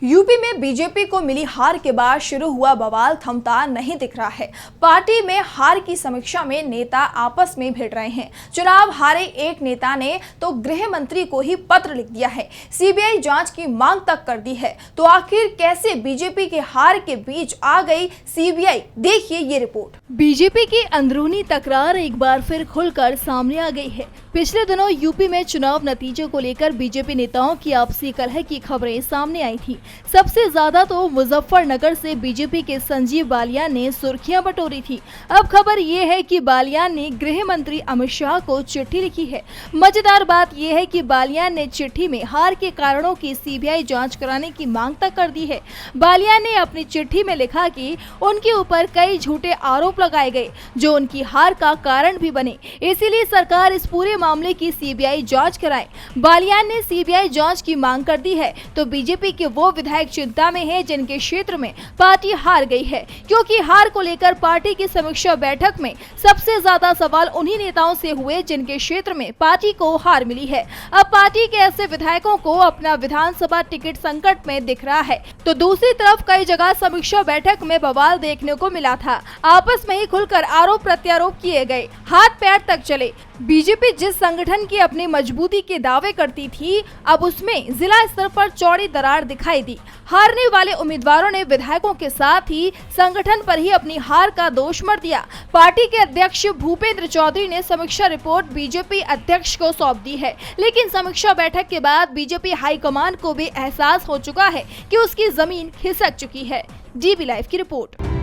UP में BJP को मिली हार के बाद शुरू हुआ बवाल थमता नहीं दिख रहा है। पार्टी में हार की समीक्षा में नेता आपस में भिड़ रहे हैं। चुनाव हारे एक नेता ने तो गृह मंत्री को ही पत्र लिख दिया है, सीबीआई जांच की मांग तक कर दी है। तो आखिर कैसे बीजेपी के हार के बीच आ गई सीबीआई, देखिए ये रिपोर्ट। बीजेपी की अंदरूनी तकरार एक बार फिर खुलकर सामने आ गई है। पिछले दिनों यूपी में चुनाव नतीजों को लेकर बीजेपी नेताओं की आपसी कलह की खबरें सामने आई थी। सबसे ज्यादा तो मुजफ्फरनगर से बीजेपी के संजीव बालियान ने सुर्खियां बटोरी थी। अब खबर ये है कि बालियान ने गृह मंत्री अमित शाह को चिट्ठी लिखी है। मजेदार बात यह है कि बालियान ने चिट्ठी में हार के कारणों की सीबीआई जांच कराने की मांग तक कर दी है। बालियान ने अपनी चिट्ठी में लिखा कि उनके ऊपर कई झूठे आरोप लगाए गए जो उनकी हार का कारण भी बने, इसीलिए सरकार इस पूरे मामले की सीबीआई जांच कराए। बालियान ने सीबीआई जांच की मांग कर दी है तो बीजेपी के वो विधायक चिंता में है जिनके क्षेत्र में पार्टी हार गई है, क्योंकि हार को लेकर पार्टी की समीक्षा बैठक में सबसे ज्यादा सवाल उन्हीं नेताओं से हुए जिनके क्षेत्र में पार्टी को हार मिली है। अब पार्टी के ऐसे विधायकों को अपना विधानसभा टिकट संकट में दिख रहा है, तो दूसरी तरफ कई जगह समीक्षा बैठक में बवाल देखने को मिला था। आपस में ही खुलकर आरोप प्रत्यारोप किए गए, हाथ पैर तक चले। बीजेपी जिस संगठन की अपनी मजबूती के दावे करती थी, अब उसमें जिला स्तर पर चौड़ी दरार दिखाई दी। हारने वाले उम्मीदवारों ने विधायकों के साथ ही संगठन पर ही अपनी हार का दोष मढ़ दिया। पार्टी के अध्यक्ष भूपेंद्र चौधरी ने समीक्षा रिपोर्ट बीजेपी अध्यक्ष को सौंप दी है, लेकिन समीक्षा बैठक के बाद बीजेपी हाईकमान को भी एहसास हो चुका है कि उसकी जमीन खिसक चुकी है। डीबी लाइव की रिपोर्ट।